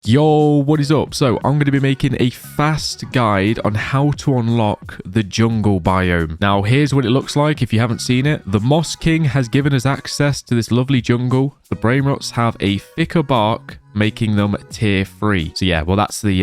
Yo, what is up? So I'm going to be making a fast guide on how to unlock the jungle biome. Now here's what it looks like if you haven't seen it. The Moss King has given us access to this lovely jungle. The Brainrots have a thicker bark, making them tier 3. So yeah, well that's the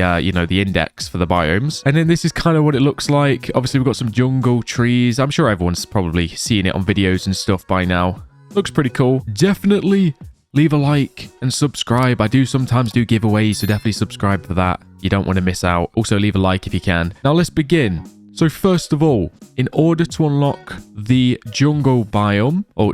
the index for the biomes. And then this is kind of what it looks like. Obviously we've got some jungle trees. I'm sure everyone's probably seen it on videos and stuff by now. Looks pretty cool. Definitely leave a like and subscribe. I do sometimes do giveaways, so definitely subscribe for that. You don't want to miss out. Also leave a like if you can. Now let's begin. So first of all, in order to unlock the jungle biome, I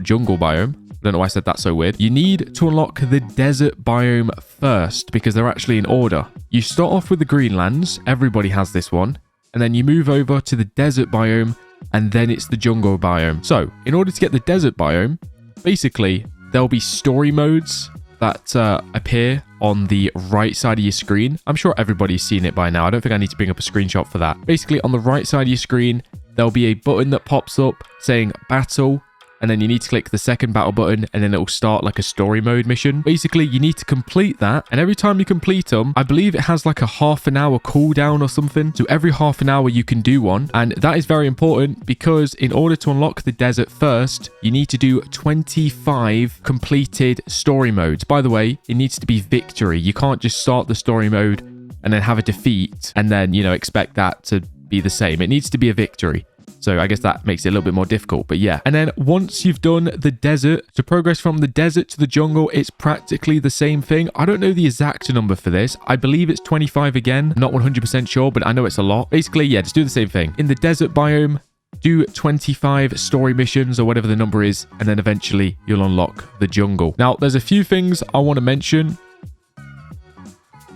don't know why I said that so weird. You need to unlock the desert biome first because they're actually in order. You start off with the Greenlands. Everybody has this one. And then you move over to the desert biome and then it's the jungle biome. So in order to get the desert biome, basically there'll be story modes that appear on the right side of your screen. I'm sure everybody's seen it by now. I don't think I need to bring up a screenshot for that. Basically on the right side of your screen, there'll be a button that pops up saying battle. And then you need to click the second battle button and then it will start like a story mode mission. Basically, you need to complete that. And every time you complete them, I believe it has like a half an hour cooldown or something. So every half an hour you can do one. And that is very important because in order to unlock the desert first, you need to do 25 completed story modes. By the way, it needs to be victory. You can't just start the story mode and then have a defeat and then, expect that to be the same. It needs to be a victory. So I guess that makes it a little bit more difficult, but yeah. And then once you've done the desert, to progress from the desert to the jungle, it's practically the same thing. I don't know the exact number for this. I believe it's 25 again. Not 100% sure, but I know it's a lot. Basically, yeah, just do the same thing. In the desert biome, do 25 story missions or whatever the number is, and then eventually you'll unlock the jungle. Now, there's a few things I want to mention.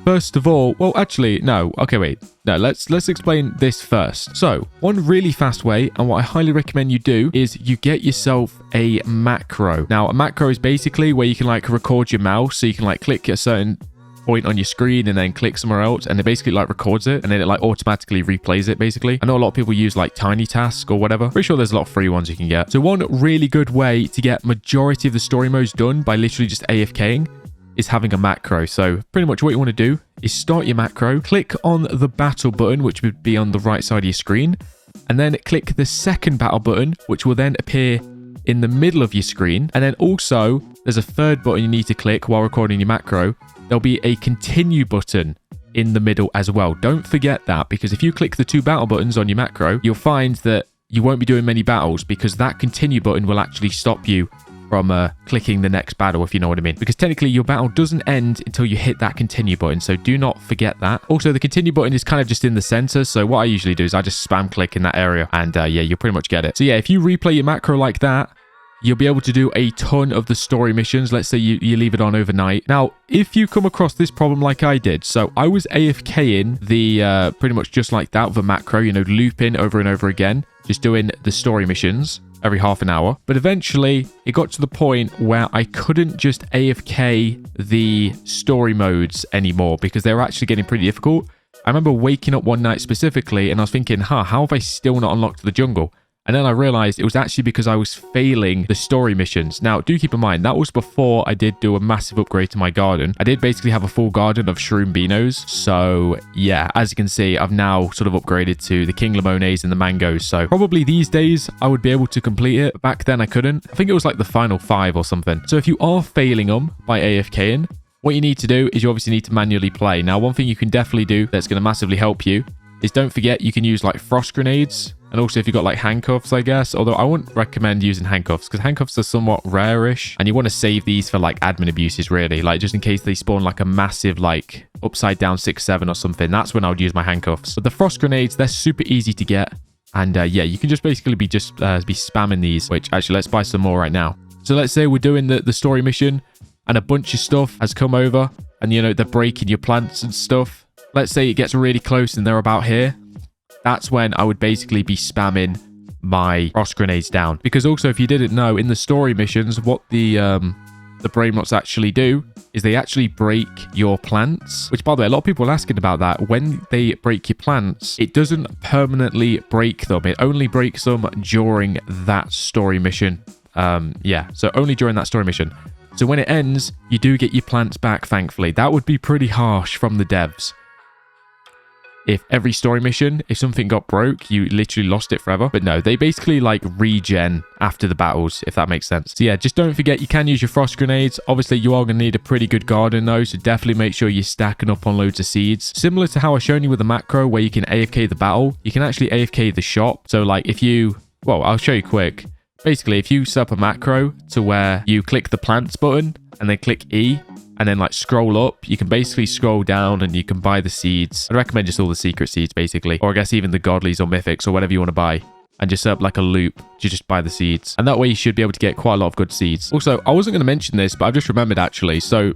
First of all, well, actually, no. Okay, wait. No, let's explain this first. So, one really fast way, and what I highly recommend you do, is you get yourself a macro. Now, a macro is basically where you can like record your mouse, so you can like click a certain point on your screen and then click somewhere else, and it basically like records it, and then it like automatically replays it, basically. I know a lot of people use like Tiny Task or whatever. Pretty sure there's a lot of free ones you can get. So one really good way to get majority of the story modes done by literally just AFKing is having a macro. So pretty much what you want to do is start your macro, click on the battle button, which would be on the right side of your screen, and then click the second battle button, which will then appear in the middle of your screen. And then also there's a third button you need to click while recording your macro. There'll be a continue button in the middle as well. Don't forget that, because if you click the two battle buttons on your macro, you'll find that you won't be doing many battles because that continue button will actually stop you from clicking the next battle, if you know what I mean. Because technically your battle doesn't end until you hit that continue button, so do not forget that. Also, the continue button is kind of just in the center, so what I usually do is I just spam click in that area, and yeah, you'll pretty much get it. So yeah, if you replay your macro like that, you'll be able to do a ton of the story missions. Let's say you leave it on overnight. Now, if you come across this problem like I did, so I was AFKing the pretty much just like that with a macro, looping over and over again, just doing the story missions every half an hour. But eventually it got to the point where I couldn't just AFK the story modes anymore because they were actually getting pretty difficult. I remember waking up one night specifically and I was thinking, how have I still not unlocked the jungle? And then I realized it was actually because I was failing the story missions. Now, do keep in mind, that was before I did do a massive upgrade to my garden. I did basically have a full garden of shroom beanos. So yeah, as you can see, I've now sort of upgraded to the king limones and the mangoes. So probably these days I would be able to complete it. Back then I couldn't. I think it was like the final 5 or something. So if you are failing them by AFKing, what you need to do is you obviously need to manually play. Now, one thing you can definitely do that's going to massively help you is don't forget you can use like frost grenades. And also if you've got like handcuffs, I guess, although I wouldn't recommend using handcuffs because handcuffs are somewhat rare-ish and you want to save these for like admin abuses, really, like just in case they spawn like a massive like upside down 6-7 or something. That's when I would use my handcuffs. But the frost grenades, they're super easy to get. And yeah, you can just basically be spamming these, which actually let's buy some more right now. So let's say we're doing the story mission and a bunch of stuff has come over and they're breaking your plants and stuff. Let's say it gets really close and they're about here. That's when I would basically be spamming my frost grenades down. Because also, if you didn't know, in the story missions, what the Brainrots actually do is they actually break your plants. Which, by the way, a lot of people are asking about that. When they break your plants, it doesn't permanently break them. It only breaks them during that story mission. Yeah, so only during that story mission. So when it ends, you do get your plants back, thankfully. That would be pretty harsh from the devs. If every story mission, if something got broke, you literally lost it forever. But no, they basically like regen after the battles, if that makes sense. So yeah, just don't forget you can use your frost grenades. Obviously, you are going to need a pretty good garden though, so definitely make sure you're stacking up on loads of seeds. Similar to how I shown you with the macro where you can AFK the battle, you can actually AFK the shop. So like if you, well, I'll show you quick. Basically, if you set up a macro to where you click the plants button and then click E, and then like scroll up, you can basically scroll down and you can buy the seeds. I'd recommend just all the secret seeds basically, or I guess even the godlies or mythics or whatever you want to buy, and just set up like a loop to just buy the seeds. And that way you should be able to get quite a lot of good seeds. Also, I wasn't going to mention this, but I've just remembered actually. So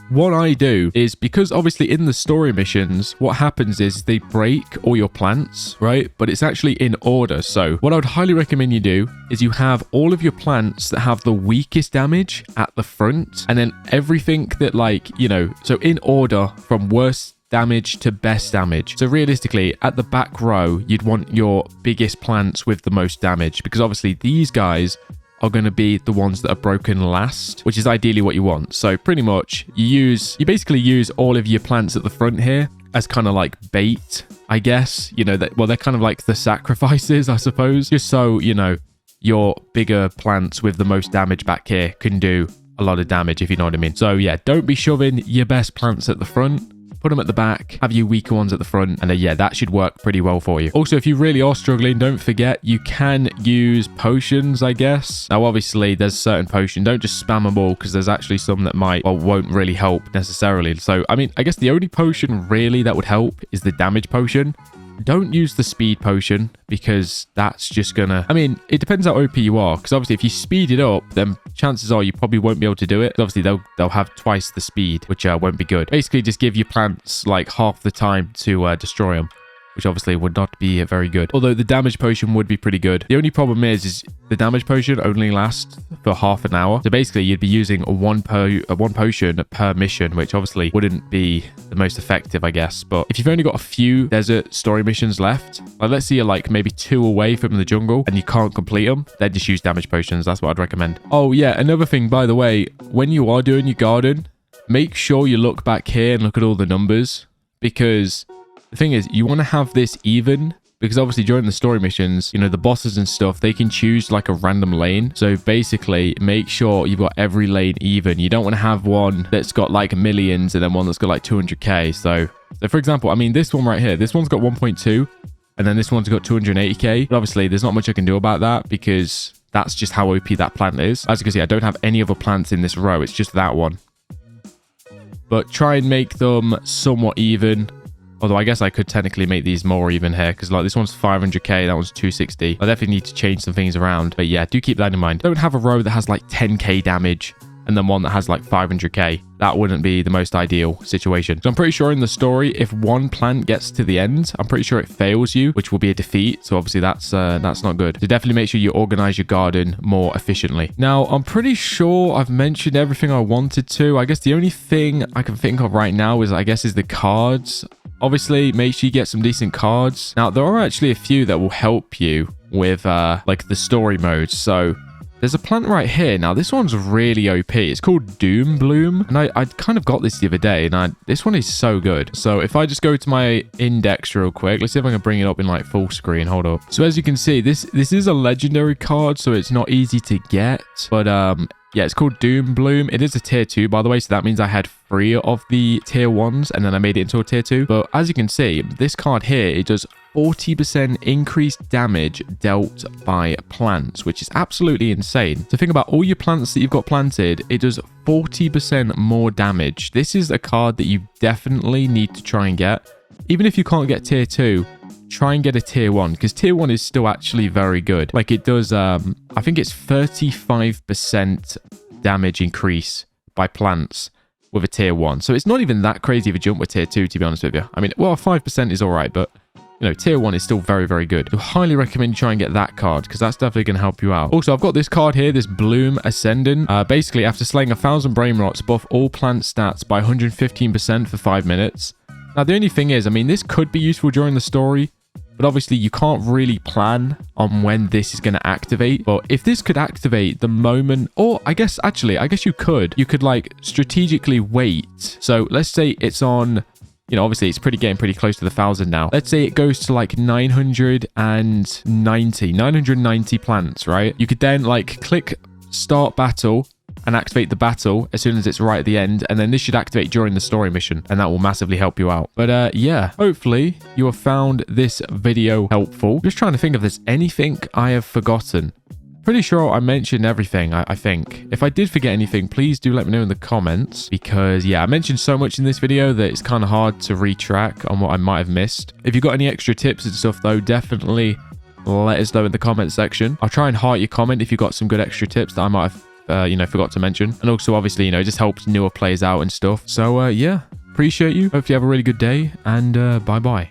what I do is, because obviously in the story missions, what happens is they break all your plants, right? But it's actually in order. So what I would highly recommend you do is you have all of your plants that have the weakest damage at the front, and then everything that like, you know, so in order from worst damage to best damage. So realistically, at the back row, you'd want your biggest plants with the most damage, because obviously these guys are going to be the ones that are broken last, which is ideally what you want. So pretty much you basically use all of your plants at the front here as kind of like bait, I guess, you know, that, well, they're kind of like the sacrifices, I suppose, just so, you know, your bigger plants with the most damage back here can do a lot of damage, if you know what I mean. So yeah, don't be shoving your best plants at the front. Put them at the back, have your weaker ones at the front, and yeah, that should work pretty well for you. Also, if you really are struggling, don't forget you can use potions, I guess. Now, obviously, there's certain potions. Don't just spam them all, because there's actually some that might or won't really help necessarily. So, I mean, I guess the only potion really that would help is the damage potion. Don't use the speed potion, because that's just gonna, I mean, it depends how OP you are, because obviously if you speed it up, then chances are you probably won't be able to do it. Obviously they'll have twice the speed, which won't be good. Basically just give your plants like half the time to destroy them, which obviously would not be very good. Although the damage potion would be pretty good. The only problem is the damage potion only lasts for half an hour. So basically you'd be using one potion per mission, which obviously wouldn't be the most effective, I guess. But if you've only got a few desert story missions left, like let's say you're like maybe 2 away from the jungle and you can't complete them, then just use damage potions. That's what I'd recommend. Oh yeah, another thing, by the way, when you are doing your garden, make sure you look back here and look at all the numbers, because the thing is, you want to have this even, because obviously during the story missions, you know, the bosses and stuff, they can choose like a random lane. So basically, make sure you've got every lane even. You don't want to have one that's got like millions and then one that's got like 200k. So for example, I mean, this one right here, this one's got 1.2 and then this one's got 280k. But obviously, there's not much I can do about that, because that's just how OP that plant is. As you can see, I don't have any other plants in this row. It's just that one. But try and make them somewhat even. Although I guess I could technically make these more even here, because like this one's 500k, that one's 260. I definitely need to change some things around. But yeah, do keep that in mind. Don't have a row that has like 10k damage and then one that has like 500k. That wouldn't be the most ideal situation. So I'm pretty sure in the story, if one plant gets to the end, I'm pretty sure it fails you, which will be a defeat. So obviously that's not good. So definitely make sure you organize your garden more efficiently. Now, I'm pretty sure I've mentioned everything I wanted to. I guess the only thing I can think of right now is the cards. Obviously, make sure you get some decent cards. Now, there are actually a few that will help you with like the story modes. So there's a plant right here. Now, this one's really OP. It's called Doom Bloom. And I kind of got this the other day. And this one is so good. So if I just go to my index real quick. Let's see if I can bring it up in like full screen. Hold up. So as you can see, this is a legendary card. So it's not easy to get. But yeah, it's called Doom Bloom. It is a tier 2, by the way. So that means I had 3 of the tier 1s. And then I made it into a tier 2. But as you can see, this card here, it does 40% increased damage dealt by plants, which is absolutely insane. So think about all your plants that you've got planted, it does 40% more damage. This is a card that you definitely need to try and get. Even if you can't get tier 2, try and get a tier 1, because tier 1 is still actually very good. Like it does, I think it's 35% damage increase by plants with a tier 1. So it's not even that crazy of a jump with tier 2, to be honest with you. I mean, well, 5% is all right, but you know, tier 1 is still very, very good. So highly recommend you try and get that card, because that's definitely going to help you out. Also, I've got this card here, this Bloom Ascendant. Basically, after slaying 1,000 Brainrots, buff all plant stats by 115% for 5 minutes. Now, the only thing is, I mean, this could be useful during the story, but obviously you can't really plan on when this is going to activate. But if this could activate the moment, or I guess you could like strategically wait. So let's say it's on, you know, obviously it's getting pretty close to the 1,000 now. Let's say it goes to like 990 plants, right? You could then like click start battle and activate the battle as soon as it's right at the end, and then this should activate during the story mission, and that will massively help you out. But yeah, hopefully you have found this video helpful. Just trying to think if there's anything I have forgotten. Pretty sure I mentioned everything, I think. If I did forget anything, please do let me know in the comments, because yeah, I mentioned so much in this video that it's kind of hard to retrack on what I might have missed. If you've got any extra tips and stuff though, definitely let us know in the comment section. I'll try and heart your comment if you've got some good extra tips that I might have you know, forgot to mention. And also obviously, you know, it just helps newer players out and stuff. So yeah, appreciate you. Hope you have a really good day, and bye bye.